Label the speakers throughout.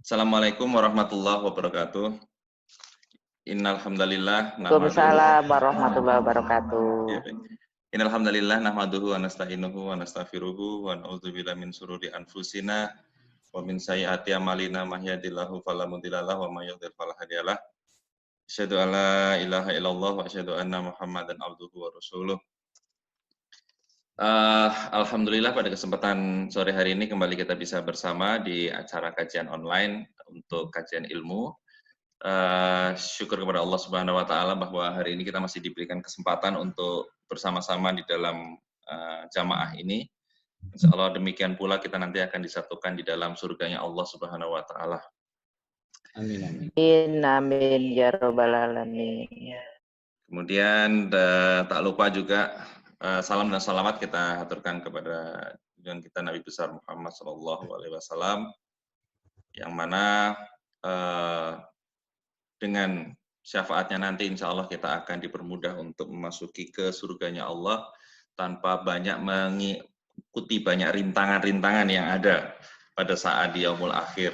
Speaker 1: Assalamualaikum warahmatullahi wabarakatuh. Innal hamdalillah nahmaduhu.
Speaker 2: Waalaikumsalam warahmatullahi wabarakatuh.
Speaker 1: Ya, baik. Innal hamdalillah nahmaduhu wa nasta'inuhu wa nastaghfiruhu wa na'udzubillahi min syururi anfusina wa min sayyiati a'malina may yahdihillahu fala mudhillalah wa may yudhlil fala hadiyalah. Asyhadu an la ilaha illallah wa asyhadu anna Muhammadan abduhu wa rasuluh. Alhamdulillah pada kesempatan sore hari ini kembali kita bisa bersama di acara kajian online untuk kajian ilmu. Syukur kepada Allah Subhanahu wa taala bahwa hari ini kita masih diberikan kesempatan untuk bersama-sama di dalam jamaah ini. Insya Allah demikian pula kita nanti akan disatukan di dalam surganya Allah Subhanahu wa taala.
Speaker 3: Amin amin.
Speaker 2: Amin ya rabbal alamin.
Speaker 1: Kemudian tak lupa juga salam dan salawat kita aturkan kepada junjungan kita Nabi besar Muhammad SAW, yang mana dengan syafaatnya nanti insya Allah kita akan dipermudah untuk memasuki ke surganya Allah tanpa banyak mengikuti banyak rintangan-rintangan yang ada pada saat di yaumul akhir.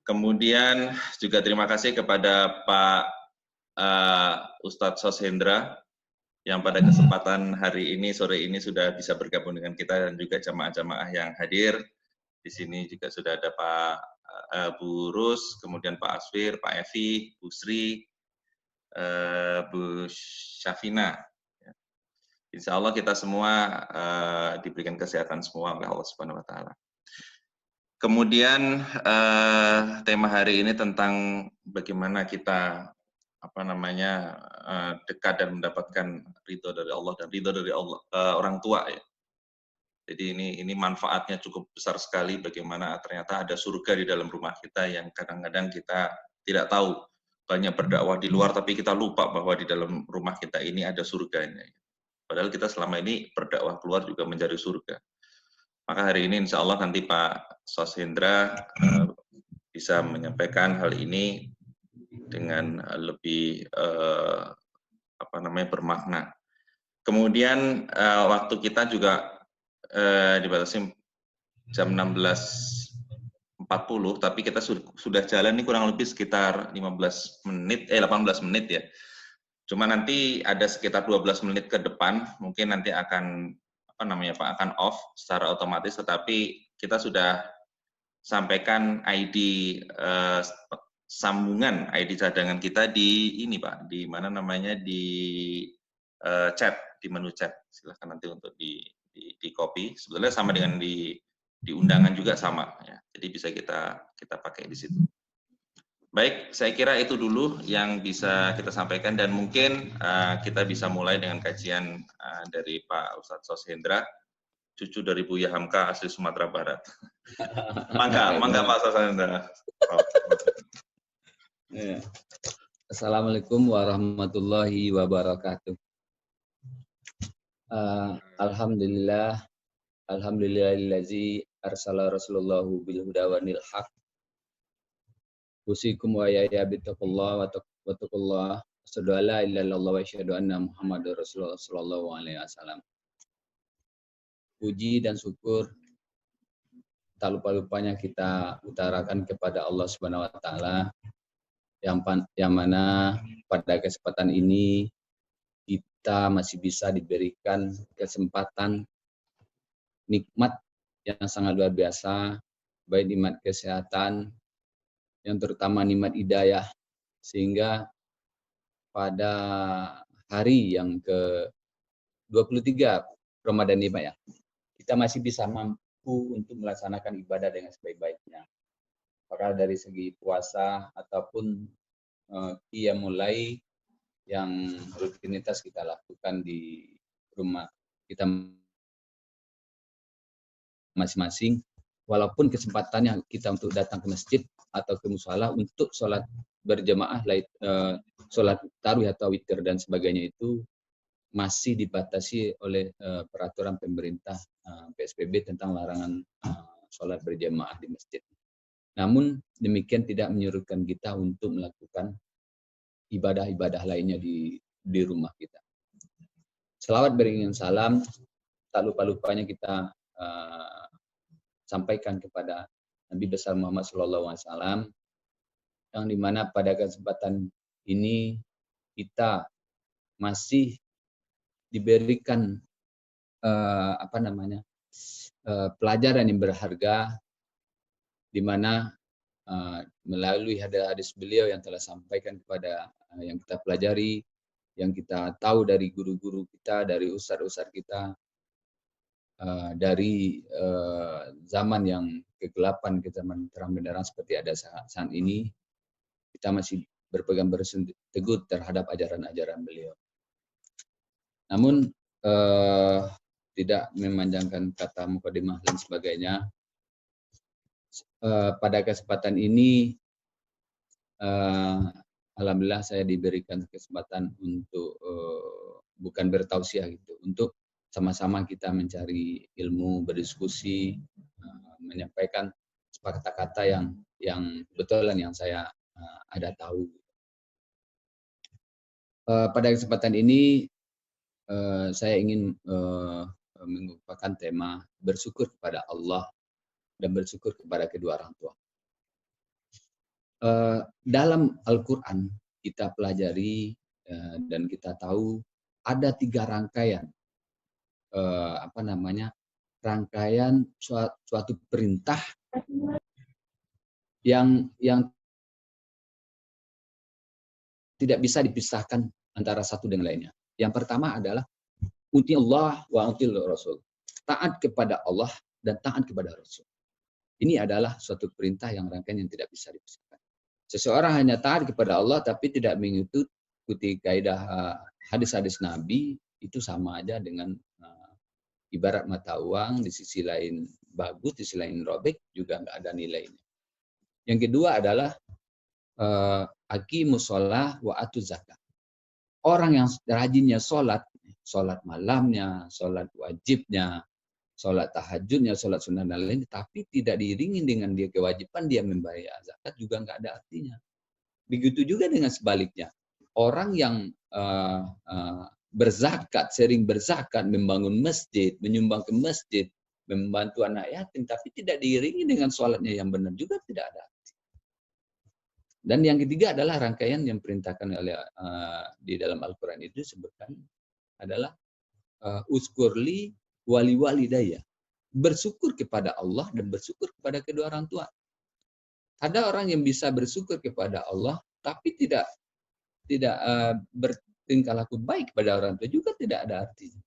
Speaker 1: Kemudian juga terima kasih kepada Pak Ustadz Soshendra yang pada kesempatan hari ini, sore ini sudah bisa bergabung dengan kita, dan juga jamaah-jamaah yang hadir. Di sini juga sudah ada Pak Bu Rus, kemudian Pak Asfir, Pak Evi, Bu Sri, Bu Syafina. Insya Allah kita semua diberikan kesehatan semua oleh Allah Subhanahu wa taala. Kemudian tema hari ini tentang bagaimana kita dekat dan mendapatkan ridho dari Allah dan ridho dari Allah, orang tua ya. Jadi ini manfaatnya cukup besar sekali, bagaimana ternyata ada surga di dalam rumah kita yang kadang-kadang kita tidak tahu. Banyak berdakwah di luar tapi kita lupa bahwa di dalam rumah kita ini ada surganya. Padahal kita selama ini berdakwah keluar juga mencari surga. Maka hari ini insya Allah nanti Pak Soshendra bisa menyampaikan hal ini dengan lebih bermakna. Kemudian waktu kita juga dibatasi jam 16.40, tapi kita sudah jalan ini kurang lebih sekitar 18 menit ya. Cuma nanti ada sekitar 12 menit ke depan mungkin nanti akan akan off secara otomatis, tetapi kita sudah sampaikan ID sambungan ID cadangan kita di ini Pak, di mana namanya di chat, di menu chat. Silahkan nanti untuk di copy. Sebetulnya sama dengan di undangan juga sama ya. Jadi bisa kita pakai di situ. Baik, saya kira itu dulu yang bisa kita sampaikan, dan mungkin kita bisa mulai dengan kajian dari Pak Ustadz Soshendra, cucu dari Buya Hamka asli Sumatera Barat. Mangga Pak Soshendra.
Speaker 3: Assalamualaikum warahmatullahi wabarakatuh. Alhamdulillahillazi arsala rasulullahu bil huda wa nil haq. Usikum wa ya bittaqullah wa taqullah. Asyhadu an la ilaha illallah wa asyhadu anna Muhammadar Rasulullah sallallahu alaihi wasallam. Puji dan syukur tak lupa-lupanya kita utarakan kepada Allah Subhanahu wa taala yang mana pada kesempatan ini kita masih bisa diberikan kesempatan nikmat yang sangat luar biasa, baik nikmat kesehatan, yang terutama nikmat hidayah, sehingga pada hari yang ke-23 Ramadan ini Pak ya, kita masih bisa mampu untuk melaksanakan ibadah dengan sebaik-baiknya. Apakah dari segi puasa ataupun qiyamul lail yang rutinitas kita lakukan di rumah kita masing-masing, walaupun kesempatannya kita untuk datang ke masjid atau ke mushola untuk sholat berjamaah, sholat tarawih atau witir dan sebagainya itu masih dibatasi oleh peraturan pemerintah PSBB tentang larangan sholat berjamaah di masjid. Namun demikian tidak menyurutkan kita untuk melakukan ibadah-ibadah lainnya di rumah kita. Selawat beriringan salam tak lupa-lupanya kita sampaikan kepada Nabi besar Muhammad SAW, yang dimana pada kesempatan ini kita masih diberikan pelajaran yang berharga, di mana melalui hadis beliau yang telah sampaikan kepada yang kita pelajari, yang kita tahu dari guru-guru kita, dari ustadz-ustadz kita, dari zaman yang kegelapan ke zaman terang benderang seperti ada saat ini, kita masih berpegang teguh terhadap ajaran-ajaran beliau. Namun tidak memanjangkan kata mukadimah dan sebagainya, pada kesempatan ini alhamdulillah saya diberikan kesempatan untuk bukan bertausiah gitu, untuk sama-sama kita mencari ilmu, berdiskusi, menyampaikan kata-kata yang kebetulan yang saya ada tahu. Pada kesempatan ini saya ingin mengupakan tema bersyukur kepada Allah dan bersyukur kepada kedua orang tua. Dalam Al-Quran kita pelajari dan kita tahu ada 3 rangkaian rangkaian suatu perintah yang tidak bisa dipisahkan antara satu dengan lainnya. Yang pertama adalah uti Allah wa util Rasul, taat kepada Allah dan taat kepada Rasul. Ini adalah suatu perintah yang rangkaian yang tidak bisa dipisahkan. Seseorang hanya taat kepada Allah tapi tidak mengikuti kaidah hadis-hadis Nabi, itu sama aja dengan ibarat mata uang, di sisi lain bagus, di sisi lain robek, juga nggak ada nilainya. Yang kedua adalah aqimus shalah wa atuz zakat. Orang yang rajinnya sholat malamnya, sholat wajibnya, sholat tahajudnya, sholat sunnah dan lain, tapi tidak diiringi dengan dia kewajiban dia membayar zakat, juga nggak ada artinya. Begitu juga dengan sebaliknya. Orang yang berzakat, sering berzakat, membangun masjid, menyumbang ke masjid, membantu anak yatim, tapi tidak diiringi dengan sholatnya yang benar, juga tidak ada arti. Dan yang ketiga adalah rangkaian yang perintahkan oleh di dalam Al-Quran itu disebutkan adalah uskurli wali walidayya, bersyukur kepada Allah dan bersyukur kepada kedua orang tua. Ada orang yang bisa bersyukur kepada Allah tapi tidak bertingkah laku baik kepada orang tua, juga tidak ada artinya.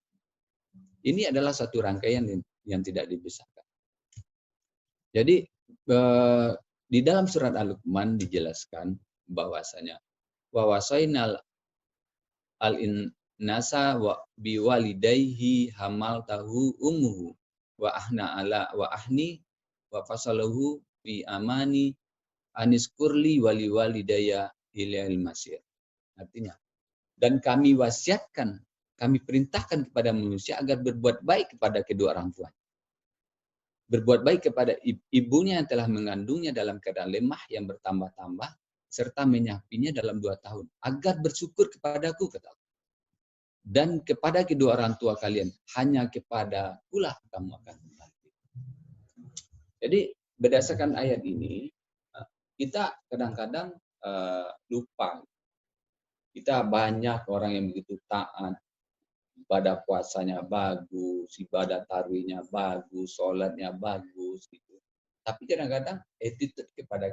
Speaker 3: Ini adalah satu rangkaian yang tidak dipisahkan. Jadi di dalam surat Al-Luqman dijelaskan bahwasanya wa wasainal al-innasa wa biwalidayhi hamaltahu ummuhu wa ahna ala wa ahni wa fasalahu fi amani aniskurli wali walidaya ilail masir. Artinya, dan kami wasiatkan, kami perintahkan kepada manusia agar berbuat baik kepada kedua orang tua. Berbuat baik kepada ibunya yang telah mengandungnya dalam keadaan lemah yang bertambah-tambah, serta menyapinya dalam 2 tahun, agar bersyukur kepadaku, kata Allah. Dan kepada kedua orang tua kalian, hanya kepadakulah kamu akan kembali. Jadi berdasarkan ayat ini, kita kadang-kadang lupa. Kita banyak orang yang begitu taat, ibadah puasanya bagus, ibadah tarawihnya bagus, sholatnya bagus, gitu. Tapi kadang-kadang attitude kepada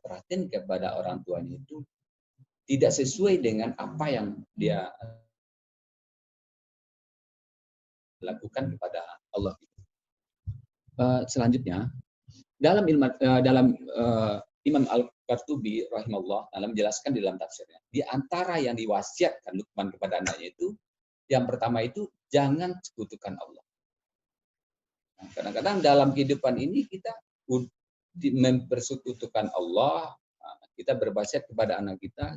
Speaker 3: perhatian kepada orang tuanya itu tidak sesuai dengan apa yang dia lakukan kepada Allah. Selanjutnya, dalam Imam Al-Qurtubi rahimahullah dalam menjelaskan di dalam tafsirnya, di antara yang diwasiatkan Luqman kepada anaknya itu, yang pertama itu jangan sekutukan Allah. Nah, kadang-kadang dalam kehidupan ini kita mempersekutukan Allah, kita berwasiat kepada anak kita.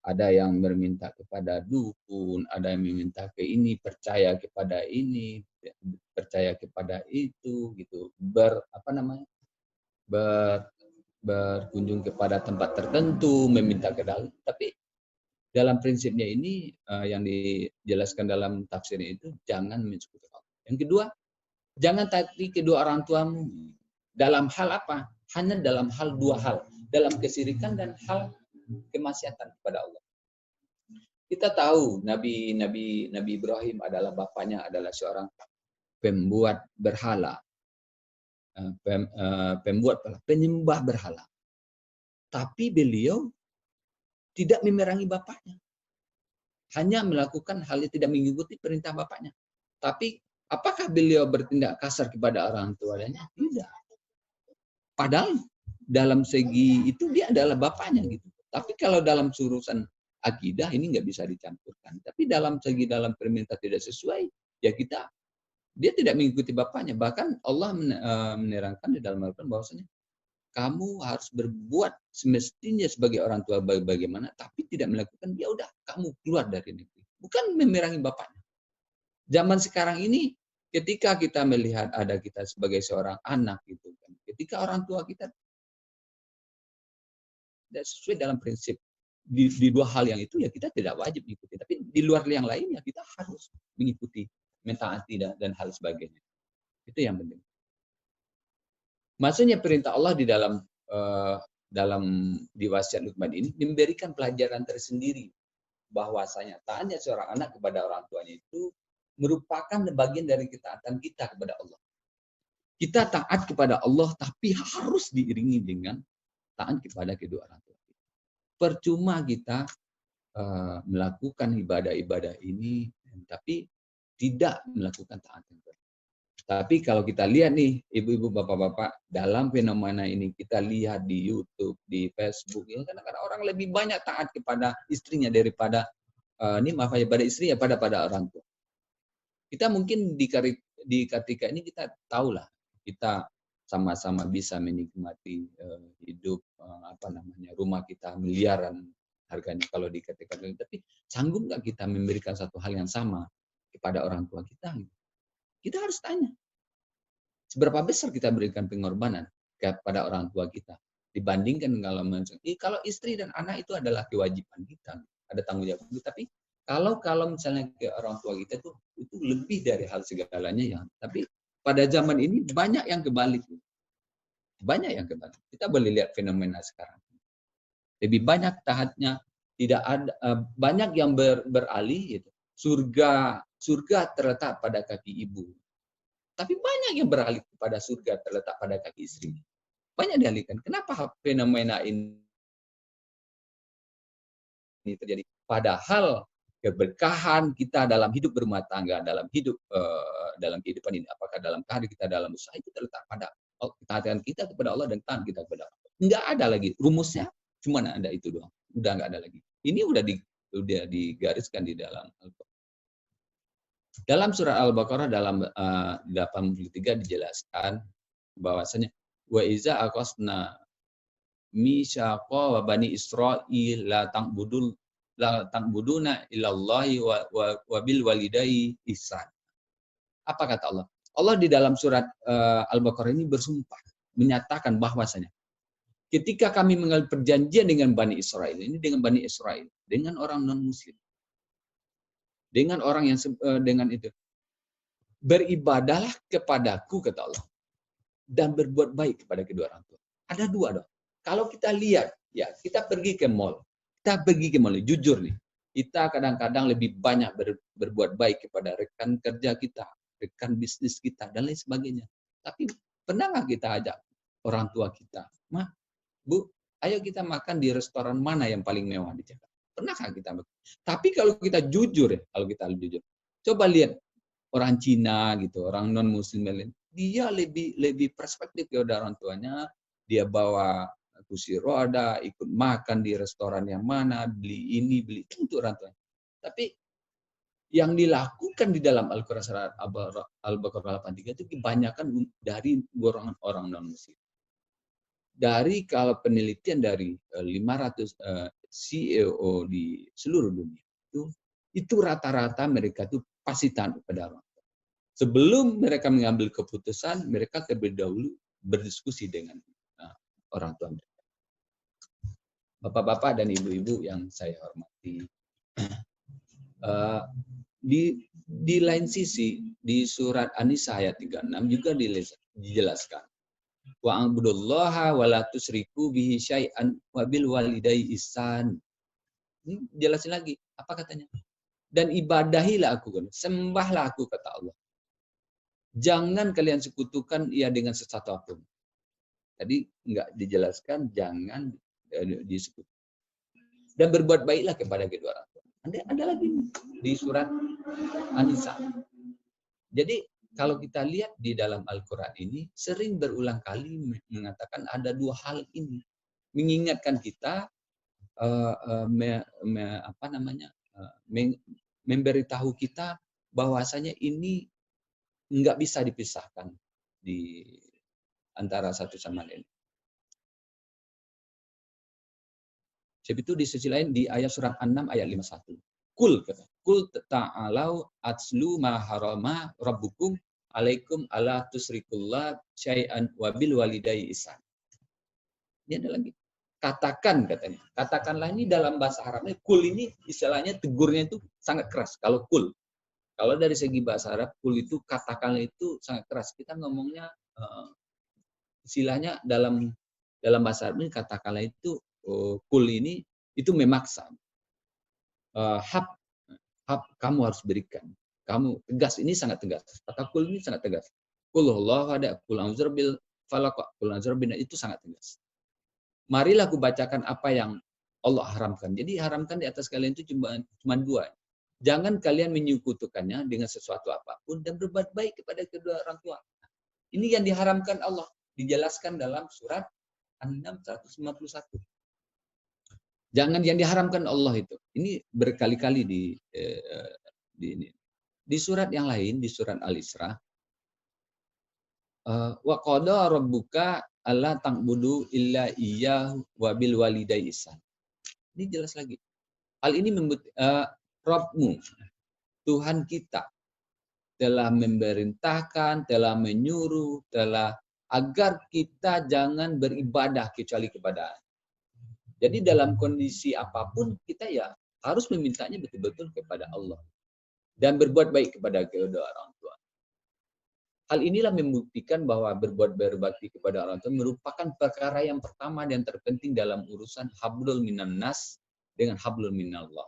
Speaker 3: Ada yang meminta kepada dukun, ada yang meminta ke ini, percaya kepada ini, percaya kepada itu, gitu. Berkunjung kepada tempat tertentu, meminta ke dalam. Tapi dalam prinsipnya ini yang dijelaskan dalam tafsirnya itu jangan mensekutukan Allah. Yang kedua, jangan taati kedua orang tuamu. Dalam hal apa? Hanya dalam hal dua hal, dalam kesyirikan dan hal kemaksiatan kepada Allah. Kita tahu Nabi Ibrahim adalah bapaknya adalah seorang pembuat berhala, penyembah berhala. Tapi beliau tidak memerangi bapaknya. Hanya melakukan hal yang tidak mengikuti perintah bapaknya. Tapi apakah beliau bertindak kasar kepada orang tuanya? Tidak. Padahal dalam segi itu dia adalah bapaknya gitu. Tapi kalau dalam urusan akidah ini nggak bisa dicampurkan. Tapi dalam permintaan tidak sesuai, ya dia tidak mengikuti bapaknya. Bahkan Allah menerangkan di dalam Al-Quran bahwasanya kamu harus berbuat semestinya sebagai orang tua bagaimana, tapi tidak melakukan, ya udah kamu keluar dari negeri. Bukan memerangi bapaknya. Zaman sekarang ini, ketika kita melihat ada kita sebagai seorang anak gitu kan, ketika orang tua kita tidak sesuai dalam prinsip di dua hal yang itu, ya kita tidak wajib mengikuti. Tapi di luar yang lain ya kita harus mengikuti, mentaati dan hal sebagainya. Itu yang penting. Maksudnya perintah Allah di dalam di wasiat Luqman ini memberikan pelajaran tersendiri bahwasanya taatnya seorang anak kepada orang tuanya itu merupakan bagian dari ketaatan kita kepada Allah. Kita taat kepada Allah tapi harus diiringi dengan taat kepada kedua orang tua. Percuma kita melakukan ibadah-ibadah ini tapi tidak melakukan taat kepada Allah. Tapi kalau kita lihat nih, ibu-ibu, bapak-bapak, dalam fenomena ini kita lihat di YouTube, di Facebook, ya kadang-kadang orang lebih banyak taat kepada istrinya daripada pada istrinya pada orang tua. Kita mungkin di ketika ini kita tahulah, kita sama-sama bisa menikmati hidup rumah kita miliaran harganya kalau di ketika ini. Tapi sanggup nggak kita memberikan satu hal yang sama kepada orang tua kita? Kita harus tanya, seberapa besar kita berikan pengorbanan kepada orang tua kita dibandingkan kalau istri dan anak itu adalah kewajiban kita, ada tanggung jawab kita. Tapi kalau misalnya ke orang tua kita itu lebih dari hal segalanya ya. Tapi pada zaman ini banyak yang kebalik. Banyak yang kebalik. Kita boleh lihat fenomena sekarang. Lebih banyak taatnya, tidak ada banyak yang beralih gitu. Surga terletak pada kaki ibu. Tapi banyak yang beralih kepada surga terletak pada kaki istri. Banyak dialihkan. Kenapa fenomena ini terjadi? Padahal keberkahan kita dalam hidup berumah tangga, dalam kehidupan ini, apakah dalam karir kita, dalam usaha, itu terletak pada ketaatan kita kepada Allah dan taat kita kepada Allah. Enggak ada lagi rumusnya, cuma ada itu doang. Udah enggak ada lagi. Ini udah digariskan di dalam Al-Quran. Dalam surah Al-Baqarah dalam 83 dijelaskan bahwasanya wa iza aqasna misyaqa wa bani Israil la ta'buduna illallahi wa bil walidayni ihsan. Apa kata Allah? Allah di dalam surat Al-Baqarah ini bersumpah menyatakan bahwasanya ketika kami mengambil perjanjian dengan Bani Israel, ini dengan Bani Israel, dengan orang non-muslim, dengan orang yang dengan itu, beribadahlah kepadaku, kata Allah, dan berbuat baik kepada kedua orang tua. Ada dua dong. Kalau kita lihat, ya kita pergi ke mall, jujur nih, kita kadang-kadang lebih banyak berbuat baik kepada rekan kerja kita, rekan bisnis kita, dan lain sebagainya. Tapi pernah nggak kita ajak orang tua kita, Ma, Bu, ayo kita makan di restoran mana yang paling mewah di Jakarta? Pernahkah kita? Tapi kalau kita jujur, coba lihat orang Cina gitu, orang non Muslim, dia lebih perspektif kepada orang tuanya. Dia bawa kursi roda, ikut makan di restoran yang mana, beli ini, beli itu untuk orang tuanya. Tapi yang dilakukan di dalam Al-Quran surat Al-Baqarah 83 itu kebanyakan dari orang non Muslim. Dari kalau penelitian dari 500 CEO di seluruh dunia itu rata-rata mereka itu pasti taat kepada orang tua. Sebelum mereka mengambil keputusan, mereka terlebih dahulu berdiskusi dengan orang tua mereka. Bapak-bapak dan ibu-ibu yang saya hormati, di lain sisi di surat An-Nisa ayat 36 juga dijelaskan Wa a'budullaha wa la tusyriku bihi syai'an wa bil walidayyi ihsan. Ini jelasin lagi. Apa katanya? Dan ibadahilah aku, sembahlah aku, kata Allah. Jangan kalian sekutukan ia dengan sesuatu apapun. Tadi enggak dijelaskan jangan disekutukan. Dan berbuat baiklah kepada kedua orang tua. Ada lagi di surat An-Nisa. Jadi kalau kita lihat di dalam Al-Quran ini sering berulang kali mengatakan ada dua hal ini, mengingatkan kita memberitahu kita bahwasanya ini nggak bisa dipisahkan di antara satu sama lain. Sebab itu di sisi lain di ayat surat An-Nam ayat 51. Kul ta'alau atslu ma harama rabbukum alaikum ala tusrikullah syai'an wa bil walidayyi ihsan. Ini ada lagi. Katakan, katanya. Katakanlah, ini dalam bahasa Arabnya kul ini istilahnya tegurnya itu sangat keras. Kalau kul. Kalau dari segi bahasa Arab kul itu katakanlah itu sangat keras. Kita ngomongnya istilahnya dalam bahasa Arab ini katakanlah itu kul ini itu memaksa. Hab kamu harus berikan. Kamu tegas, ini sangat tegas. Kata kul ini sangat tegas. Kul Allahu ahad, kul a'udzu birabbil falaq, kul a'udzu birabbin nas, itu sangat tegas. Marilah aku bacakan apa yang Allah haramkan. Jadi haramkan di atas kalian itu cuma dua. Jangan kalian menyekutukannya dengan sesuatu apapun dan berbuat baik kepada kedua orang tua. Ini yang diharamkan Allah. Dijelaskan dalam surat An-Nam 151. Jangan yang diharamkan Allah itu. Ini berkali-kali di surat yang lain, di surat Al-Isra. Wa qada rabbuka alla ta'budu illa iyyahu wa bil walidayyi ihsan. Ini jelas lagi. Hal ini Rabbmu, Tuhan kita telah memerintahkan, telah menyuruh, agar kita jangan beribadah kecuali kepada. Jadi dalam kondisi apapun kita ya harus memintanya betul-betul kepada Allah dan berbuat baik kepada kedua orang tua. Hal inilah membuktikan bahwa berbuat berbakti kepada orang tua merupakan perkara yang pertama dan terpenting dalam urusan hablul minan nas dengan hablul minallah.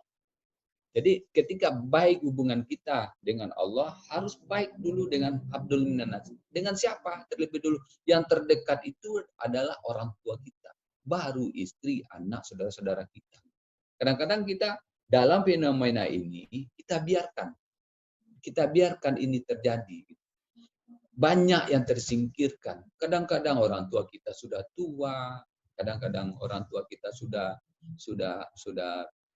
Speaker 3: Jadi ketika baik hubungan kita dengan Allah, harus baik dulu dengan hablul minan nas. Dengan siapa? Terlebih dulu yang terdekat itu adalah orang tua kita, baru istri, anak, saudara-saudara kita. Kadang-kadang kita dalam fenomena ini kita biarkan ini terjadi. Banyak yang tersingkirkan. Kadang-kadang orang tua kita sudah tua, kadang-kadang orang tua kita sudah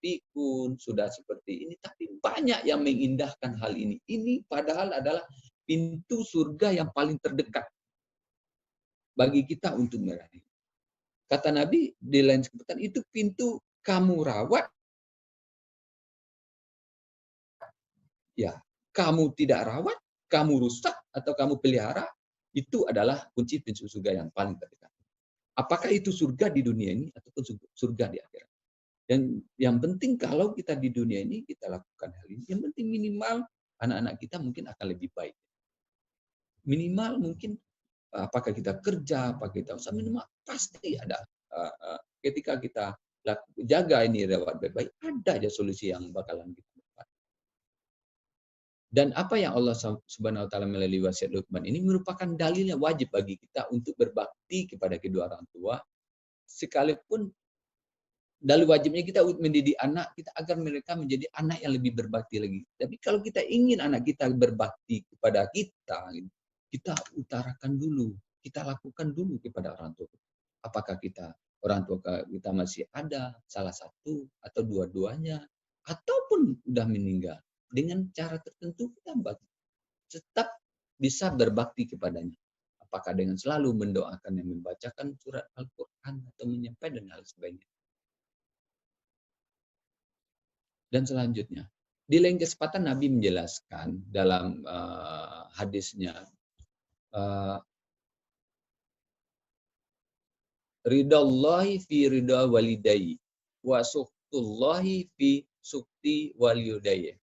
Speaker 3: pikun, sudah seperti ini, tapi banyak yang mengindahkan hal ini. Ini padahal adalah pintu surga yang paling terdekat bagi kita untuk meraih. Kata Nabi di lain kesempatan, itu pintu kamu rawat, ya kamu tidak rawat, kamu rusak atau kamu pelihara, itu adalah kunci pintu surga yang paling terdekat. Apakah itu surga di dunia ini ataupun surga di akhirat? Dan yang penting kalau kita di dunia ini kita lakukan hal ini, yang penting minimal anak-anak kita mungkin akan lebih baik. Minimal mungkin apakah kita kerja, apakah kita usaha, minimal pasti ada. Ketika kita jaga ini rawat baik-baik, ada aja solusi yang bakalan kita dapat. Dan apa yang Allah Subhanahu wa taala melalui wasiat Luqman ini merupakan dalilnya wajib bagi kita untuk berbakti kepada kedua orang tua, sekalipun dalil wajibnya kita mendidik anak kita agar mereka menjadi anak yang lebih berbakti lagi. Tapi kalau kita ingin anak kita berbakti kepada kita, kita utarakan dulu, kita lakukan dulu kepada orang tua. Apakah orang tua kita masih ada, salah satu atau dua-duanya, ataupun sudah meninggal. Dengan cara tertentu kita tetap bisa berbakti kepadanya. Apakah dengan selalu mendoakan dan membacakan surat Al-Quran atau menyampaikan dan hal sebagainya. Dan selanjutnya, di lain kesempatan Nabi menjelaskan dalam hadisnya, ridallahi fi ridha walidayyi wa sukhtullahi fi sukhti walidayyi.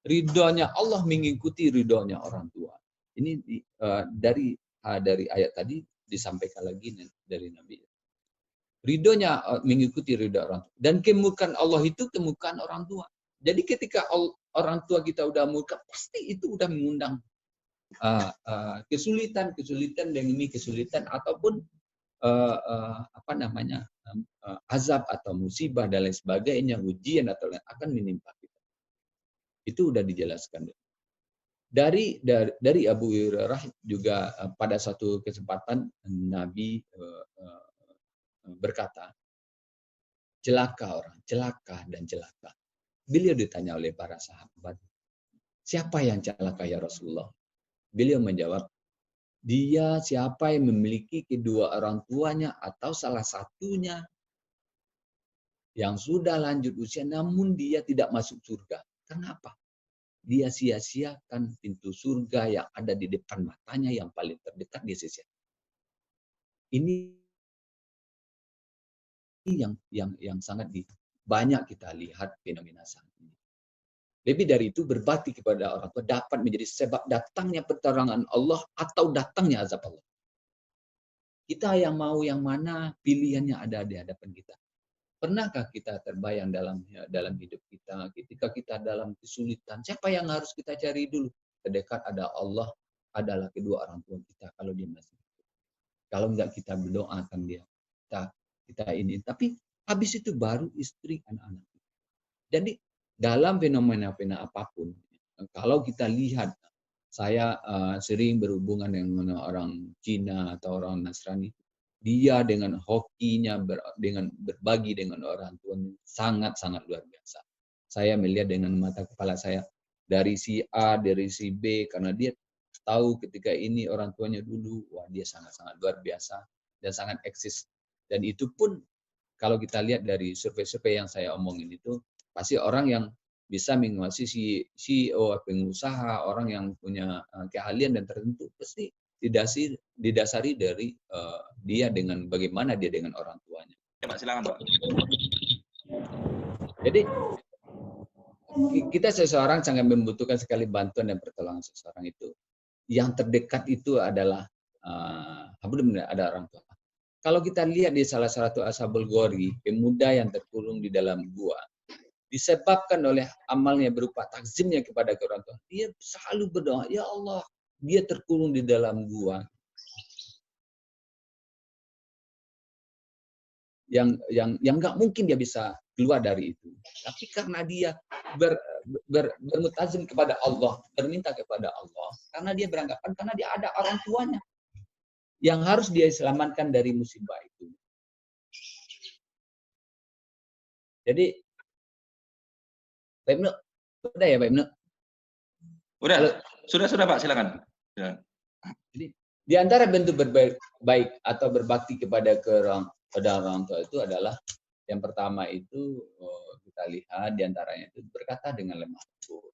Speaker 3: Ridhonya Allah mengikuti ridhonya orang tua. Ini dari ayat tadi disampaikan lagi dari Nabi. Ridhonya mengikuti ridho orang tua. Dan kemukaan Allah itu kemukaan orang tua. Jadi ketika orang tua kita udah murka, pasti itu udah mengundang kesulitan demi kesulitan ataupun azab atau musibah dan lain sebagainya, ujian atau lain akan menimpa kita. Itu udah dijelaskan. Dari Abu Hurairah juga pada satu kesempatan Nabi berkata, celaka orang, celaka dan celaka. Beliau ditanya oleh para sahabat, siapa yang celaka ya Rasulullah? Beliau menjawab, dia siapa yang memiliki kedua orang tuanya atau salah satunya yang sudah lanjut usia namun dia tidak masuk surga. Kenapa? Dia sia-siakan pintu surga yang ada di depan matanya yang paling terdekat di sisi. Ini yang sangat banyak kita lihat fenomena saat ini. Lebih dari itu, berbakti kepada orang tua dapat menjadi sebab datangnya pertolongan Allah atau datangnya azab Allah. Kita yang mau yang mana, pilihannya ada di hadapan kita. Pernahkah kita terbayang dalam hidup kita, ketika kita dalam kesulitan, siapa yang harus kita cari dulu? Terdekat ada Allah, adalah kedua orang tua kita kalau dia masih hidup. Kalau enggak kita berdoakan dia, kita ini. Tapi habis itu baru istri, anak-anak. Jadi dalam fenomena-fenomena apapun, kalau kita lihat, saya sering berhubungan dengan orang Cina atau orang Nasrani, dia dengan hokinya, dengan berbagi dengan orang tuanya, sangat-sangat luar biasa. Saya melihat dengan mata kepala saya, dari si A, dari si B, karena dia tahu ketika ini orang tuanya dulu, wah dia sangat-sangat luar biasa, dan sangat eksis. Dan itu pun, kalau kita lihat dari survei-survei yang saya omongin itu, pasti orang yang bisa menguasai si CEO, pengusaha, orang yang punya keahlian dan tertentu, pasti didasari dari dia dengan bagaimana dia dengan orang tuanya.
Speaker 1: Ya, Pak, silakan, Pak.
Speaker 3: Jadi kita seseorang sangat membutuhkan sekali bantuan dan pertolongan seseorang itu. Yang terdekat itu adalah ada orang tua. Kalau kita lihat di salah satu Ashabul Ghori, pemuda yang terkurung di dalam gua, disebabkan oleh amalnya berupa takzimnya kepada orang tua, dia selalu berdoa, ya Allah, dia terkurung di dalam gua yang nggak mungkin dia bisa keluar dari itu. Tapi karena dia bermutazim kepada Allah, berminta kepada Allah, karena dia beranggapan karena dia ada orang tuanya yang harus dia selamatkan dari musibah itu. Jadi, Pak Ibnu, udah ya Pak Ibnu?
Speaker 1: Udah, sudah Pak, silakan. Ya.
Speaker 3: Jadi, di antara bentuk berbaik atau berbakti kepada orang tua itu adalah yang pertama itu kita lihat di antaranya itu berkata dengan lemah lembut.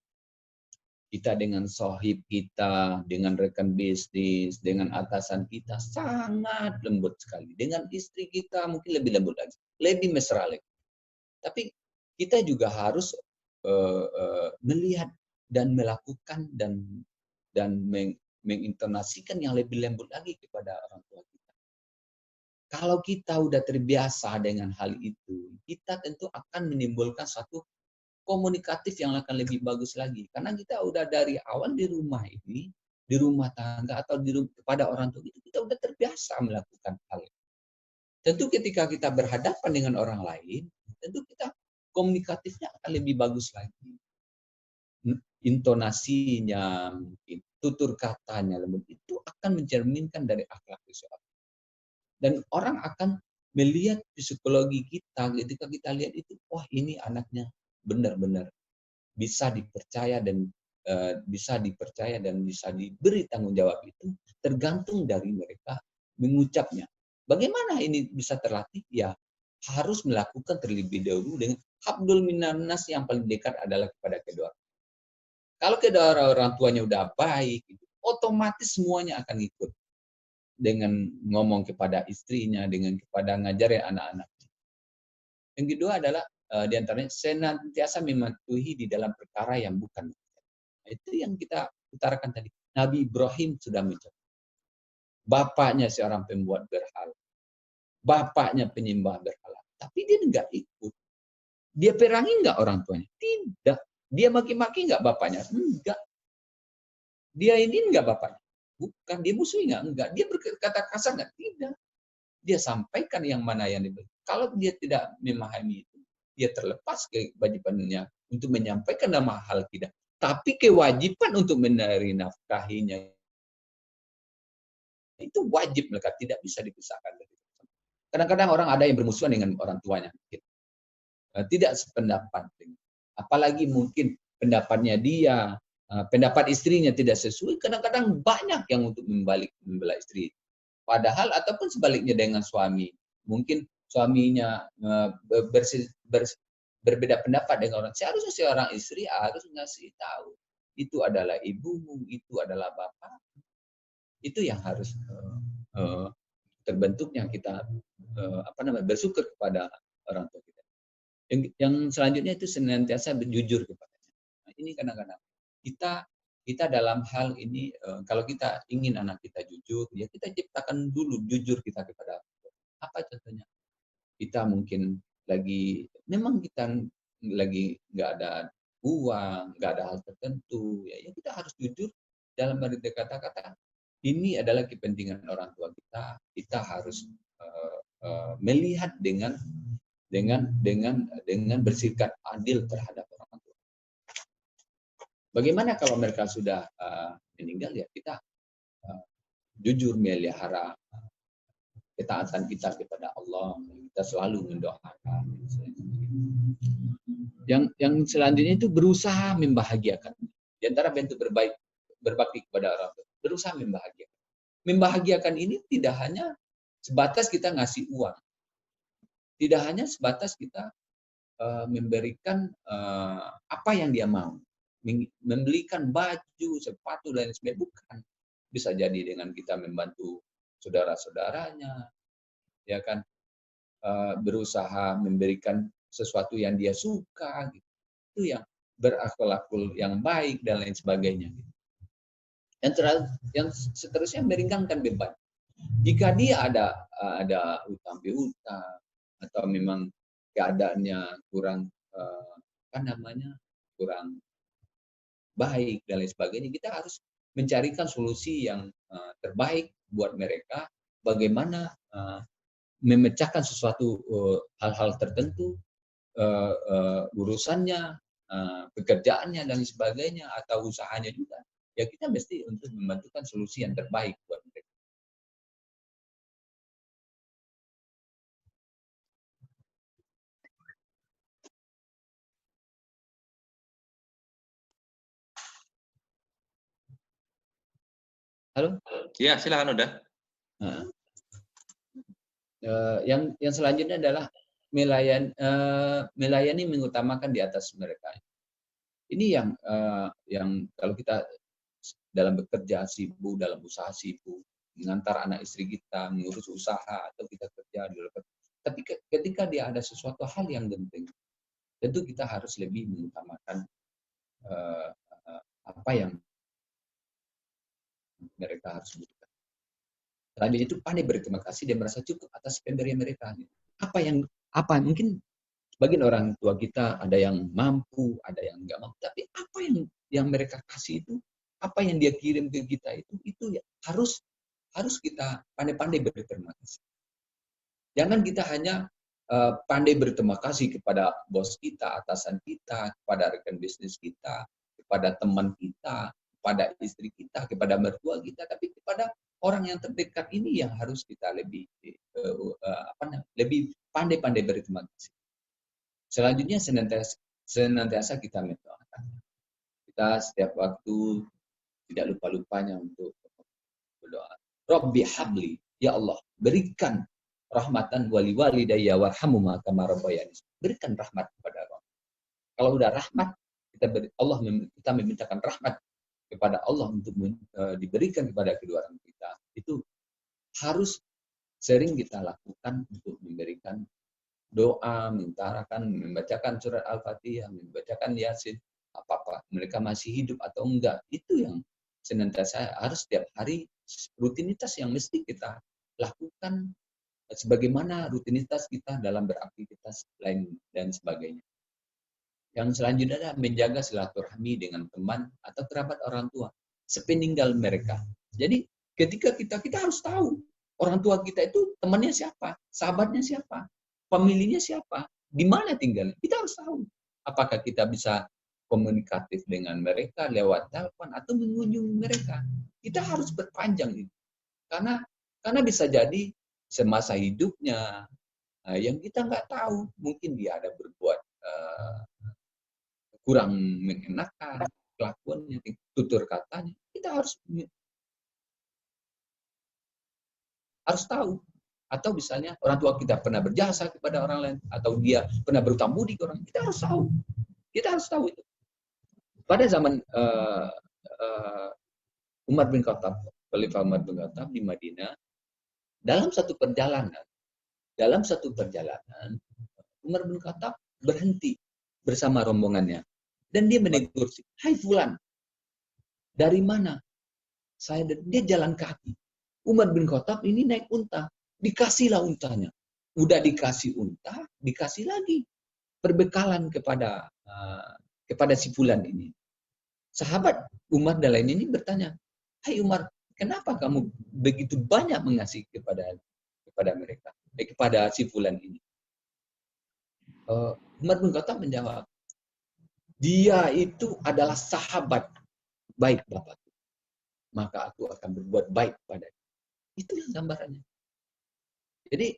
Speaker 3: Kita dengan sohib kita, dengan rekan bisnis, dengan atasan kita sangat lembut sekali. Dengan istri kita mungkin lebih lembut lagi, lebih mesra lagi. Tapi kita juga harus melihat dan melakukan dan mengintonasikan yang lebih lembut lagi kepada orang tua kita. Kalau kita udah terbiasa dengan hal itu, kita tentu akan menimbulkan satu komunikatif yang akan lebih bagus lagi. Karena kita udah dari awal di rumah ini, di rumah tangga atau kepada orang tua itu, kita udah terbiasa melakukan hal itu. Tentu ketika kita berhadapan dengan orang lain, tentu kita komunikatifnya akan lebih bagus lagi. Intonasinya, mungkin tutur katanya, itu akan mencerminkan dari akhlak seseorang. Dan orang akan melihat psikologi kita ketika kita lihat itu, wah ini anaknya benar-benar bisa dipercaya dan bisa diberi tanggung jawab itu tergantung dari mereka mengucapnya. Bagaimana ini bisa terlatih? Ya harus melakukan terlebih dahulu dengan habdul minan nas yang paling dekat adalah kepada kedua. Kalau kedua orang tuanya udah baik, otomatis semuanya akan ikut. Dengan ngomong kepada istrinya, dengan kepada ngajar ya anak-anaknya. Yang kedua adalah diantaranya senantiasa mematuhi di dalam perkara yang bukan. Itu yang kita utarakan tadi. Nabi Ibrahim sudah mencoba. bapaknya seorang pembuat berhala, bapaknya penyembah berhala, tapi dia nggak ikut. Dia perangi nggak orang tuanya? Tidak. Dia maki-maki nggak bapaknya? Enggak. Dia ini nggak bapaknya? Bukan. Dia musuhi nggak? Enggak. Dia berkata kasar nggak? Tidak. Dia sampaikan yang mana yang diberi. Kalau dia tidak memahami itu, dia terlepas kewajibannya untuk menyampaikan nama hal tidak. Tapi kewajiban untuk menari nafkahinya itu wajib, mereka tidak bisa dipisahkan. Kadang-kadang orang ada yang bermusuhan dengan orang tuanya, tidak sependapat. Apalagi mungkin pendapatnya dia, pendapat istrinya tidak sesuai. Kadang-kadang banyak yang untuk membela istri. Padahal ataupun sebaliknya dengan suami, mungkin suaminya berbeda pendapat dengan orang. Seharusnya seorang istri harus ngasih tahu itu adalah ibumu, itu adalah bapak. Itu yang harus terbentuknya kita bersyukur kepada orang tua kita. Yang selanjutnya itu senantiasa jujur kepadanya. Nah, ini kadang-kadang kita dalam hal ini kalau kita ingin anak kita jujur, ya kita ciptakan dulu jujur kita kepada orang tua. Apa contohnya? Kita mungkin memang kita lagi nggak ada uang, nggak ada hal tertentu, ya kita harus jujur dalam arti kata-kata. Ini adalah kepentingan orang tua kita. Kita harus melihat dengan bersikap adil terhadap orang tua. Bagaimana kalau mereka sudah meninggal, ya kita jujur melihara ketaatan kita kepada Allah, kita selalu mendoakan. Yang selanjutnya itu berusaha membahagiakan. Di antara bentuk berbakti kepada orang tua, berusaha membahagiakan. Membahagiakan ini tidak hanya sebatas kita ngasih uang, tidak hanya sebatas kita memberikan apa yang dia mau, membelikan baju, sepatu dan sebagainya, bukan. Bisa jadi dengan kita membantu saudara-saudaranya, ya kan, berusaha memberikan sesuatu yang dia suka, gitu. Itu yang berakhlakul yang baik dan lain sebagainya. Gitu. Yang seterusnya meringankan beban. Jika dia ada utang piutang atau memang keadaannya kurang kurang baik dan lain sebagainya, kita harus mencarikan solusi yang terbaik buat mereka. Bagaimana memecahkan sesuatu hal-hal tertentu, urusannya, pekerjaannya dan sebagainya, atau usahanya juga. Ya kita mesti untuk membantukan solusi yang terbaik buat mereka. Halo?
Speaker 1: Ya, silakan udah.
Speaker 3: Nah, yang selanjutnya adalah melayani mengutamakan di atas mereka. Ini yang kalau kita dalam bekerja sibuk, dalam usaha sibuk, mengantar anak istri kita, mengurus usaha, atau kita kerja di luar. Tapi ketika dia ada sesuatu hal yang penting, tentu kita harus lebih mengutamakan apa yang mereka harus butuhkan. Selanjutnya itu pandai berterima kasih dan merasa cukup atas pemberian mereka. Apa mungkin sebagian orang tua kita ada yang mampu, ada yang enggak mampu, tapi apa yang mereka kasih itu, apa yang dia kirim ke kita itu ya harus kita pandai-pandai berterima kasih. Jangan kita hanya pandai berterima kasih kepada bos kita, atasan kita, kepada rekan bisnis kita, kepada teman kita, kepada istri kita, kepada mertua kita, tapi kepada orang yang terdekat ini yang harus kita lebih pandai-pandai berterima kasih. Selanjutnya senantiasa kita mendoakan. Kita setiap waktu tidak lupa-lupanya untuk berdoa. Rabbi habli, ya Allah, berikan rahmatan wali walidayya warhamhuma kama rabbayani. Berikan rahmat kepada Allah. Kalau udah rahmat, kita memintakan rahmat kepada Allah untuk diberikan kepada kedua orang kita. Itu harus sering kita lakukan untuk memberikan doa, membacakan surat Al-Fatihah, membacakan Yasin, apa-apa. Mereka masih hidup atau enggak. Itu yang senantiasa harus setiap hari rutinitas yang mesti kita lakukan sebagaimana rutinitas kita dalam beraktivitas lain dan sebagainya. Yang selanjutnya adalah menjaga silaturahmi dengan teman atau kerabat orang tua sepeninggal mereka. Jadi ketika kita harus tahu orang tua kita itu temannya siapa, sahabatnya siapa, pemilihnya siapa, di mana tinggalnya. Kita harus tahu. Apakah kita bisa komunikatif dengan mereka lewat telepon atau mengunjungi mereka. Kita harus berpanjang itu. Karena bisa jadi semasa hidupnya yang kita nggak tahu, mungkin dia ada berbuat kurang mengenakan, kelakuannya, tutur katanya. Kita harus tahu. Atau misalnya orang tua kita pernah berjasa kepada orang lain, atau dia pernah berutang budi ke orang lain. Kita harus tahu. Kita harus tahu itu. Pada zaman Umar bin Khattab, Khalifah Umar bin Khattab di Madinah, dalam satu perjalanan, Umar bin Khattab berhenti bersama rombongannya. Dan dia menegur, "Hai fulan, dari mana?" Dia jalan kaki. Umar bin Khattab ini naik unta. Dikasihlah untanya. Udah dikasih unta, dikasih lagi perbekalan kepada si fulan ini. Sahabat Umar dan lain ini bertanya, "Hai Umar, kenapa kamu begitu banyak mengasihi kepada mereka, kepada si fulan ini?" Umar bin Khattab menjawab, "Dia itu adalah sahabat baik Bapakku, maka aku akan berbuat baik padanya." Itulah gambarannya. Jadi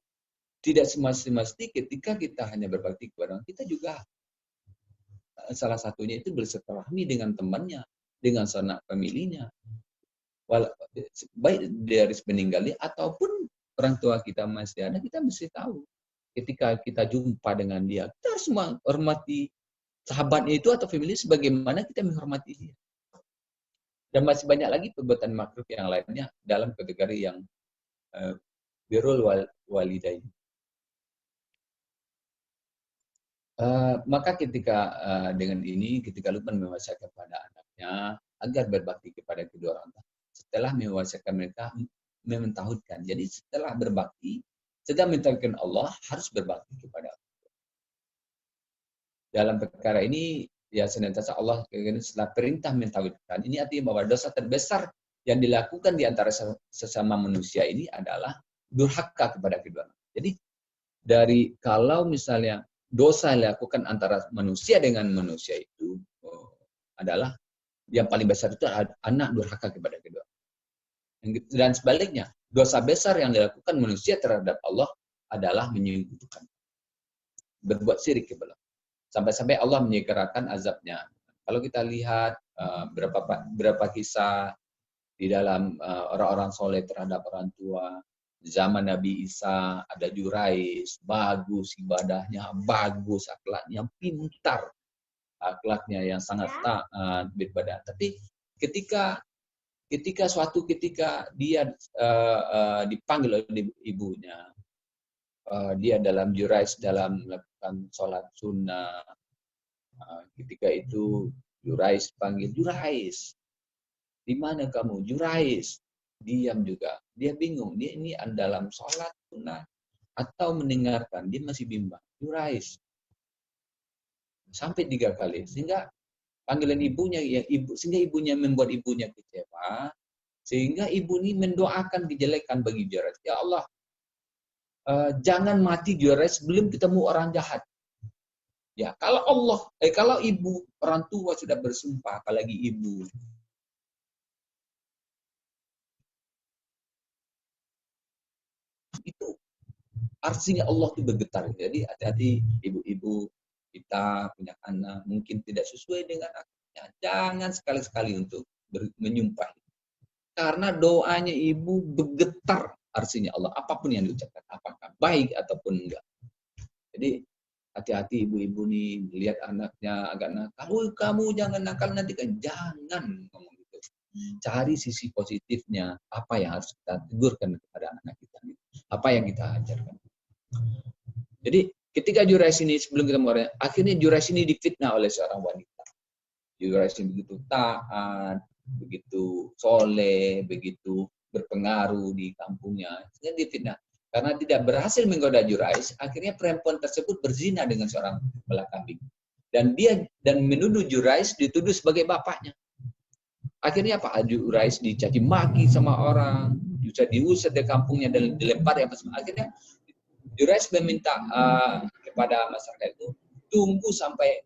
Speaker 3: tidak semesti ketika kita hanya berbakti kepada orang, kita juga salah satunya itu bersilaturahmi dengan temannya, dengan sanak familinya, baik dari meninggalnya ataupun orang tua kita masih ada, kita mesti tahu. Ketika kita jumpa dengan dia, kita harus menghormati sahabatnya itu atau family sebagaimana kita menghormati dia. Dan masih banyak lagi perbuatan makruh yang lainnya dalam kategori yang birrul walidain. Maka ketika dengan ini, ketika Luqman mewasiatkan kepada anaknya agar berbakti kepada kedua orang tua, setelah mewasiatkan mereka mentauhidkan. Jadi setelah berbakti, setelah mentauhidkan Allah, harus berbakti kepada Allah. Dalam perkara ini, ya senantiasa Allah setelah perintah mentauhidkan, ini artinya bahwa dosa terbesar yang dilakukan di antara sesama manusia ini adalah durhaka kepada kedua orang. Jadi kalau misalnya dosa yang dilakukan antara manusia dengan manusia itu adalah yang paling besar itu anak durhaka kepada kedua. Dan sebaliknya, dosa besar yang dilakukan manusia terhadap Allah adalah menyekutukan, berbuat syirik kepada Allah. Sampai-sampai Allah menyegerakan azabnya. Kalau kita lihat berapa kisah di dalam orang-orang soleh terhadap orang tua. Zaman Nabi Isa ada Jurais, bagus ibadahnya, bagus akhlaknya, pintar akhlaknya yang sangat taat beribadah. Tapi ketika dia dipanggil oleh ibunya, dia dalam Jurais dalam melakukan sholat sunnah. Ketika itu Jurais panggil, "Jurais, di mana kamu?" "Jurais." Diam juga. Dia bingung. Dia ini dalam sholat sunnah atau mendengarkan. Dia masih bimbang. "Jurais." Sampai 3 kali. Sehingga panggilan ibunya, sehingga ibunya membuat ibunya kecewa. Sehingga ibu ini mendoakan kejelekan bagi Jurais. "Ya Allah, jangan mati Jurais sebelum ketemu orang jahat." Ya, kalau ibu, orang tua sudah bersumpah, apalagi ibu. Itu artinya Allah itu bergetar. Jadi hati-hati ibu-ibu kita punya anak mungkin tidak sesuai dengan anaknya. Jangan sekali-sekali untuk menyumpah. Karena doanya ibu bergetar artinya Allah. Apapun yang diucapkan, apakah baik ataupun enggak. Jadi hati-hati ibu-ibu nih melihat anaknya agak nakal. "Oh, kamu jangan nakal nanti kan." Jangan ngomong gitu. Cari sisi positifnya, apa yang harus kita tegurkan kepada anak kita. Apa yang kita ajarkan. Jadi ketika Jurais ini sebelum kita mulai, akhirnya Jurais ini difitnah oleh seorang wanita. Jurais ini begitu taat, begitu soleh, begitu berpengaruh di kampungnya. Sehingga difitnah. Karena tidak berhasil menggoda Jurais, akhirnya perempuan tersebut berzina dengan seorang kepala kambing. Dan menuduh Jurais dituduh sebagai bapaknya. Akhirnya apa? Jurais dicaci maki sama orang, bisa diusir dari kampungnya dan dilempar apa semua. Akhirnya Jurais meminta kepada masyarakat itu tunggu sampai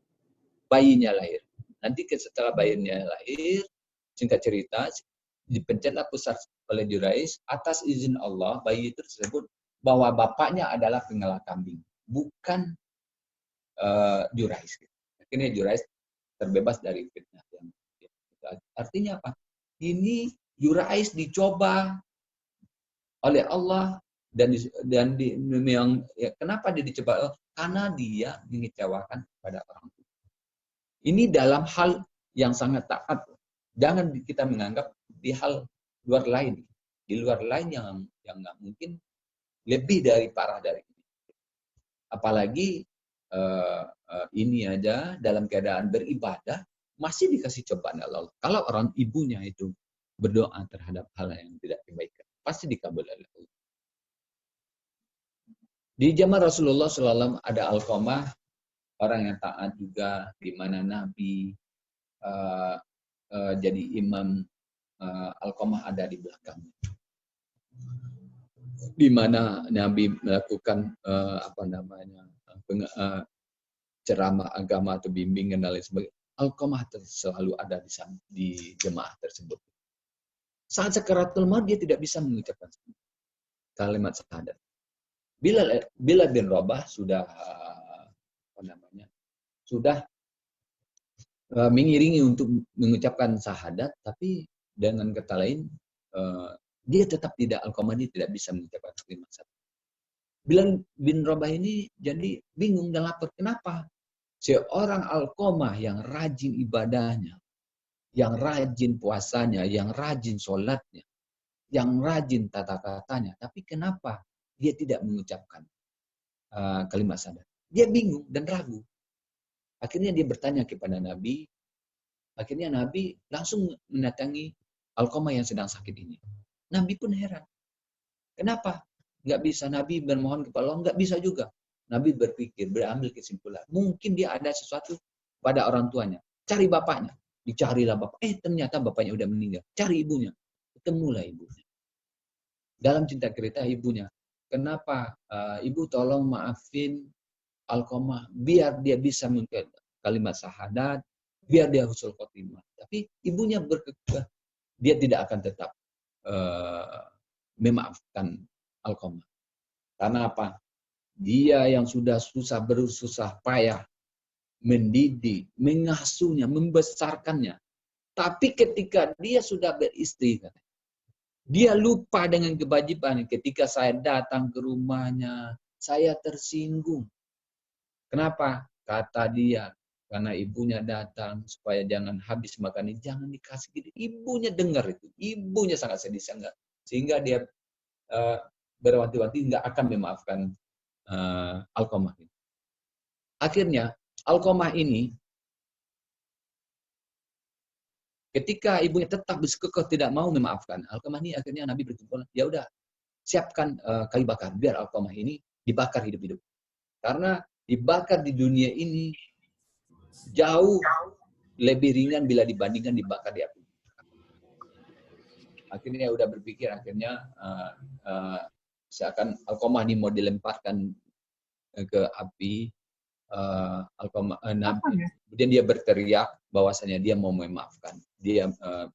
Speaker 3: bayinya lahir. Nanti setelah bayinya lahir, singkat cerita, dipencetlah pusat oleh Jurais atas izin Allah bayi itu tersebut bahwa bapaknya adalah pengelak kambing, bukan Jurais. Akhirnya Jurais terbebas dari fitnah. Artinya apa? Ini Jurais dicoba oleh Allah kenapa dia dicoba? Karena dia mengecewakan kepada orang tua. Ini dalam hal yang sangat taat. Jangan kita menganggap di hal luar lain. Di luar lain yang nggak mungkin lebih dari parah dari ini. Apalagi ini aja dalam keadaan beribadah masih dikasih cobaan Allah. Kalau orang ibunya itu berdoa terhadap hal yang tidak kebaikan, pasti dikabul oleh Allah. Di zaman Rasulullah SAW ada Alqamah, orang yang taat juga, di mana Nabi jadi imam, Alqamah ada di belakang. Di mana Nabi melakukan ceramah agama atau bimbingan dan lain sebagainya. Alqamah selalu ada di jemaah tersebut. Saat sakaratul maut dia tidak bisa mengucapkan kalimat syahadat. Bilal bin Rabah sudah mengiringi untuk mengucapkan syahadat, tapi dengan kata lain dia tetap tidak, Alqamah ini tidak bisa mengucapkan kalimat syahadat. Bilal bin Rabah ini jadi bingung dan lapar. Kenapa? Seorang Alqamah yang rajin ibadahnya, yang rajin puasanya, yang rajin sholatnya, yang rajin tata katanya, tapi kenapa dia tidak mengucapkan kalimat syahadat? Dia bingung dan ragu. Akhirnya dia bertanya kepada Nabi. Akhirnya Nabi langsung mendatangi Alqamah yang sedang sakit ini. Nabi pun heran. Kenapa? Nggak bisa. Nabi bermohon kepada Allah, nggak bisa juga. Nabi berpikir, berambil kesimpulan. Mungkin dia ada sesuatu pada orang tuanya. Cari bapaknya. Dicarilah bapak. Ternyata bapaknya udah meninggal. Cari ibunya. Ketemulah ibunya. Dalam cinta cerita ibunya. Kenapa? Ibu tolong maafin Alqamah. Biar dia bisa mengatakan kalimat syahadat. Biar dia husnul khotimah. Tapi ibunya berkekeh. Dia tidak akan tetap memaafkan Alqamah. Karena apa? Dia yang sudah berususah payah mendidik, mengasuhnya, membesarkannya. Tapi ketika dia sudah beristri, dia lupa dengan kewajiban. Ketika saya datang ke rumahnya, saya tersinggung. Kenapa? Kata dia, karena ibunya datang supaya jangan habis makan ini, jangan dikasih gitu. Ibunya dengar itu. Ibunya sangat sedih sangat. Sehingga dia berwanti-wanti nggak akan memaafkan Alqamah. Akhirnya Alqamah ini ketika ibunya tetap bersekekeh tidak mau memaafkan Alqamah ini, akhirnya Nabi berkesimpulan, ya udah siapkan kayu bakar biar Alqamah ini dibakar hidup-hidup. Karena dibakar di dunia ini jauh lebih ringan bila dibandingkan dibakar di api. Akhirnya udah berpikir, akhirnya seakan Alqamah ini mau dilemparkan ke api. Nabi, kemudian dia berteriak bahwasanya dia mau memaafkan. Dia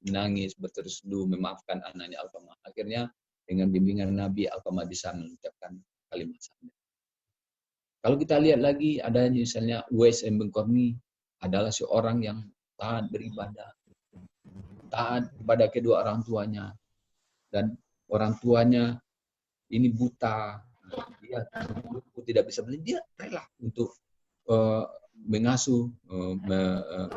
Speaker 3: menangis berterustu memaafkan anaknya Alqamah. Akhirnya dengan bimbingan Nabi, Alqamah bisa mengucapkan kalimat syahadat. Kalau kita lihat lagi, ada misalnya Uwais bin Qarni adalah seorang yang taat beribadah, taat kepada kedua orang tuanya, dan orang tuanya ini buta, dia tidak bisa beli, dia rela untuk mengasuh,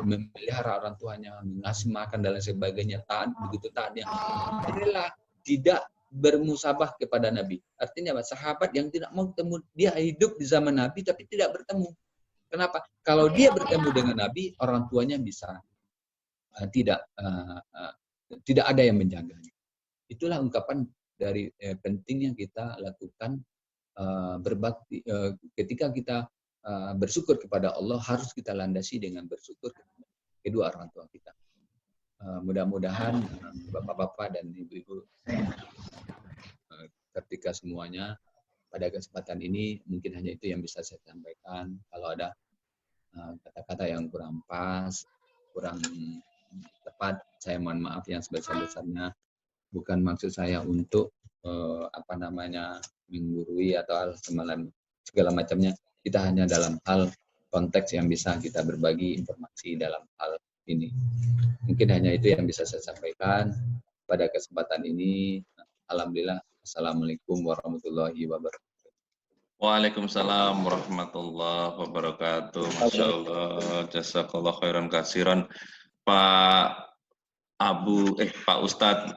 Speaker 3: memelihara orang tuanya, mengasih makan dan lain sebagainya, taat, begitu taatnya, rela tidak bermusabah kepada Nabi. Artinya sahabat yang tidak mau ketemu, dia hidup di zaman Nabi tapi tidak bertemu. Kenapa? Kalau dia bertemu dengan Nabi, orang tuanya bisa tidak ada yang menjaganya. Itulah ungkapan dari pentingnya kita lakukan berbakti. Ketika kita bersyukur kepada Allah, harus kita landasi dengan bersyukur kepada kedua orang tua kita. Mudah-mudahan bapak-bapak dan ibu-ibu ketika semuanya pada kesempatan ini, mungkin hanya itu yang bisa saya sampaikan. Kalau ada kata-kata yang kurang pas, kurang tepat, saya mohon maaf yang sebesar-besarnya. Bukan maksud saya untuk menggurui atau hal segala macamnya. Kita hanya dalam hal konteks yang bisa kita berbagi informasi dalam hal ini. Mungkin hanya itu yang bisa saya sampaikan pada kesempatan ini. Alhamdulillah. Assalamualaikum warahmatullahi wabarakatuh.
Speaker 1: Waalaikumsalam warahmatullahi wabarakatuh. Masya Allah, jazakallah khairan kasiran. Pak Ustadz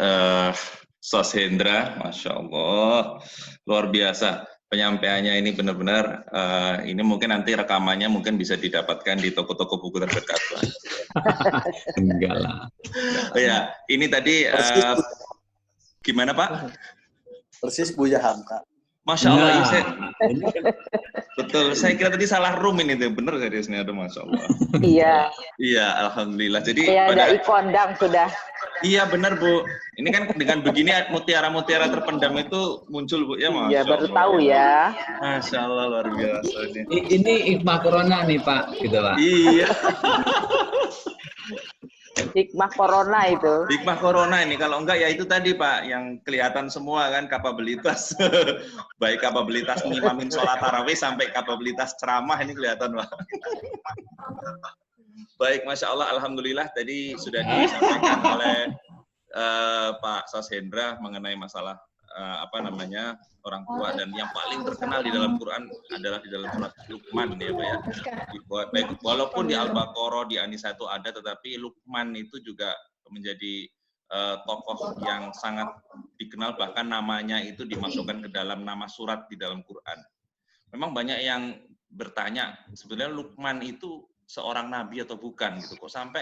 Speaker 1: Sos Hendra, Masya Allah, luar biasa. Penyampaiannya ini benar-benar, ini mungkin nanti rekamannya mungkin bisa didapatkan di toko-toko buku terdekat.
Speaker 3: Enggak lah.
Speaker 1: Ya, ini tadi, gimana Pak?
Speaker 4: Persis Buya Hamka.
Speaker 1: Masya Allah, iya, betul. Saya kira tadi salah room ini, bener seriusnya, aduh Masya Allah.
Speaker 2: Iya.
Speaker 1: Iya, alhamdulillah. Jadi
Speaker 2: ada ikondang sudah.
Speaker 1: Iya benar Bu. Ini kan dengan begini mutiara-mutiara terpendam itu muncul Bu ya, Masya
Speaker 2: Iya, baru tahu ya.
Speaker 1: Masya Allah, luar biasa ini.
Speaker 3: Ini hikmah corona nih Pak, gitu Pak.
Speaker 1: Iya.
Speaker 2: Hikmah corona itu.
Speaker 1: Hikmah corona ini, kalau enggak ya itu tadi Pak, yang kelihatan semua kan kapabilitas. Baik kapabilitas ngimamin sholat tarawih sampai kapabilitas ceramah ini kelihatan Pak. Baik, Masya Allah, alhamdulillah tadi sudah disampaikan oleh Pak Sos Hendra mengenai masalah orang tua, dan yang paling terkenal di dalam Quran adalah di dalam surat Luqman ya Pak ya. Baik, walaupun di Al-Baqarah, di An-Nisa itu ada, tetapi Luqman itu juga menjadi tokoh yang sangat dikenal, bahkan namanya itu dimasukkan ke dalam nama surat di dalam Quran. Memang banyak yang bertanya, sebenarnya Luqman itu seorang nabi atau bukan gitu, kok sampai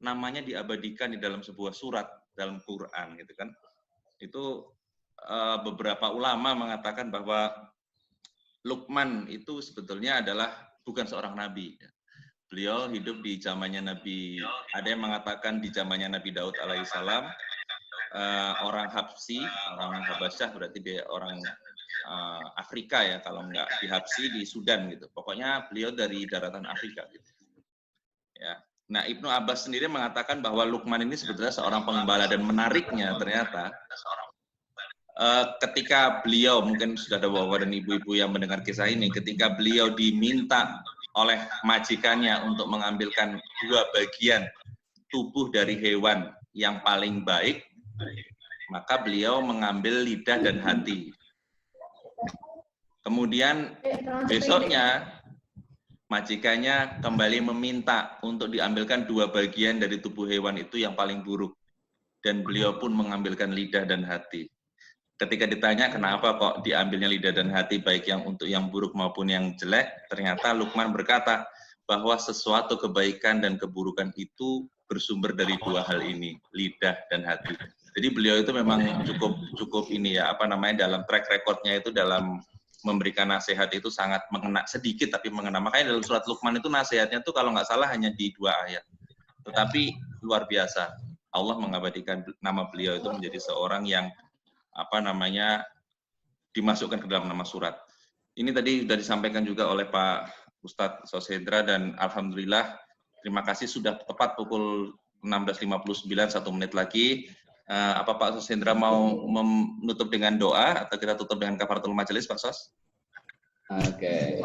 Speaker 1: namanya diabadikan di dalam sebuah surat dalam Quran gitu kan. Itu beberapa ulama mengatakan bahwa Luqman itu sebetulnya adalah bukan seorang nabi. Beliau hidup di zamannya Nabi, ada yang mengatakan di zamannya Nabi Daud alaihissalam, orang Habsyi, orang Habasyah, berarti dia orang Afrika ya, kalau enggak di Habsyi di Sudan gitu. Pokoknya beliau dari daratan Afrika gitu. Ya. Nah, Ibnu Abbas sendiri mengatakan bahwa Luqman ini sebetulnya seorang pengembala, dan menariknya ternyata ketika beliau, mungkin sudah ada bapak dan ibu-ibu yang mendengar kisah ini, ketika beliau diminta oleh majikannya untuk mengambilkan 2 bagian tubuh dari hewan yang paling baik, maka beliau mengambil lidah dan hati. Kemudian besoknya majikannya kembali meminta untuk diambilkan 2 bagian dari tubuh hewan itu yang paling buruk, dan beliau pun mengambilkan lidah dan hati. Ketika ditanya kenapa kok diambilnya lidah dan hati, baik yang untuk yang buruk maupun yang jelek, ternyata Luqman berkata bahwa sesuatu kebaikan dan keburukan itu bersumber dari 2 hal ini, lidah dan hati. Jadi beliau itu memang cukup ini ya, dalam track recordnya itu dalam memberikan nasihat itu sangat mengena, sedikit tapi mengena. Makanya dalam surat Luqman itu nasihatnya tuh kalau nggak salah hanya di 2 ayat. Tetapi luar biasa. Allah mengabadikan nama beliau itu menjadi seorang yang dimasukkan ke dalam nama surat. Ini tadi sudah disampaikan juga oleh Pak Ustadz Sos Hendra, dan alhamdulillah terima kasih sudah tepat pukul 16.59, 1 menit lagi. Apa Pak Sos Hendra mau menutup dengan doa atau kita tutup dengan kafaratul majelis, Pak Sos?
Speaker 3: Oke.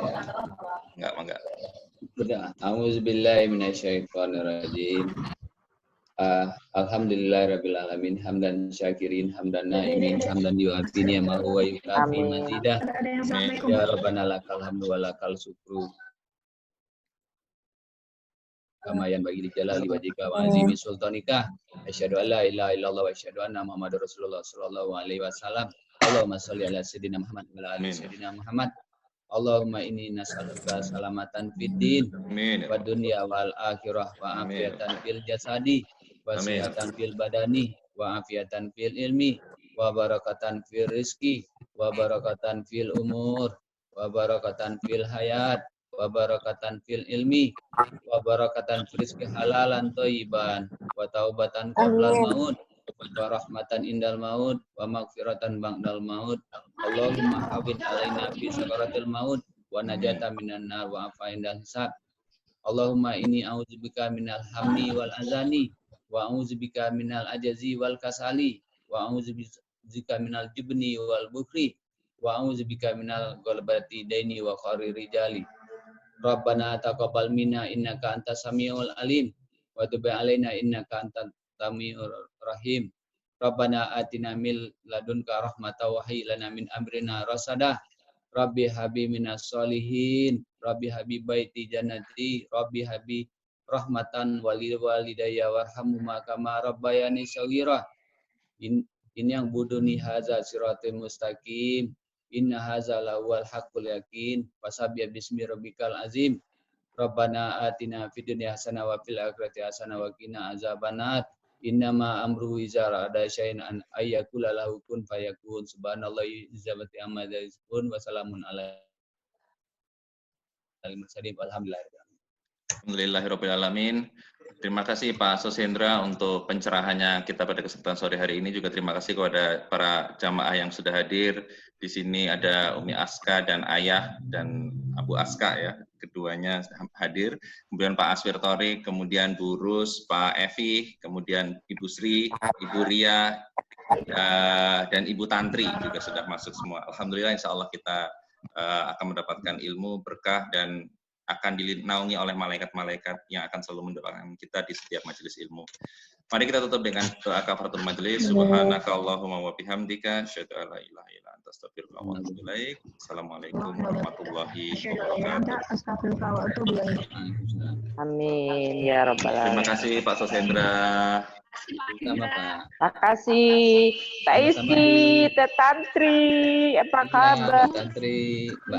Speaker 1: Enggak.
Speaker 3: Sudah. A'udzubillahi minasyaitonirrajim. Alhamdulillahirabbil alamin, hamdan syakirin, hamdan naimin, hamdan yu'afi ni'amahu wa yukafi mazidah. Ya Rabbana lakal hamdu wa lakal syukru. Kama yanbaghi li jalali wajhika wa azimi sultanika. Asyhadu an la ilaha illallah wa asyhadu anna Muhammadar Rasulullah sallallahu alaihi wasallam. Allahumma shalli ala sayyidina Muhammad wa ala ali sayyidina Muhammad. Allahumma inni nas'aluka salamatan fid din wa dunya wal akhirah wa afiyatan fil jasadi wa sihatan fil badani wa afiatan fil ilmi, wa barakatan fil rizki, wa barakatan fil umur, wa barakatan fil hayat, wa barakatan fil ilmi, wa barakatan fil rizki halalan thayyiban, wa taubatan qablal maut, wa rahmatan indal maut, wa maghfiratan ba'dal maut. Allahumma hawwin alaina fi sakaratil maut, wa najata minan nar, wa afa indal hisab. Allahumma inni a'udzubika minal hammi wal azani, wa a'udzubika minal ajazi wal kasali, wa a'udzubika minal jubni wal bukri, wa a'udzubika minal ghalabati daini wa qahri rijali. Rabbana taqabbal minna innaka antas samiul alim, wa tub alaina innaka antat samiur rahim. Rabbana atina min ladunka rahmatan wa hayyi lana min amrina rasada. Rabbi habi minas solihin, Rabbi habi baiti jannati, Rabbi habi rahmatan walil walidayya warhamhuma kama rabbayani shaghira. Ini yang buduni haza siratul mustaqim, inna haza lawal haqqul yakin, wasabiya bismi rabbikal azim. Rabbana atina fid dunya hasanah wa fil akhirati hasanah wa qina azabannar. Innama amruhu iza arada syai'an an ayyakula lahu kun fayakun. Subhanallahi izzati amma yasifun wa salamun alal mursalin walhamdulillah.
Speaker 1: Alhamdulillahirabbil alamin. Terima kasih Pak Soshendra untuk pencerahannya kita pada kesempatan sore hari ini. Juga terima kasih kepada para jamaah yang sudah hadir. Di sini ada Umi Aska dan Ayah dan Abu Aska ya, keduanya hadir. Kemudian Pak Aswir Thorik, kemudian Bu Rus, Pak Evi, kemudian Ibu Sri, Ibu Ria, dan Ibu Tantri juga sudah masuk semua. Alhamdulillah, insya Allah kita akan mendapatkan ilmu, berkah, dan akan dinaungi oleh malaikat-malaikat yang akan selalu mendoakan kita di setiap majelis ilmu. Mari kita tutup dengan doa kafaratul majelis. Subhanaka Allahumma wa bihamdika, asyhadu an la ilaha illa anta, astaghfiruka wa atubu ilaik. Assalamualaikum warahmatullahi wabarakatuh.
Speaker 2: Amin ya rabbal alamin.
Speaker 1: Terima kasih Pak Soshendra.
Speaker 3: Sama Pak.
Speaker 2: Terima kasih Kak Iski, Teh Tantri, apa kabar?
Speaker 3: Tantri, Mbak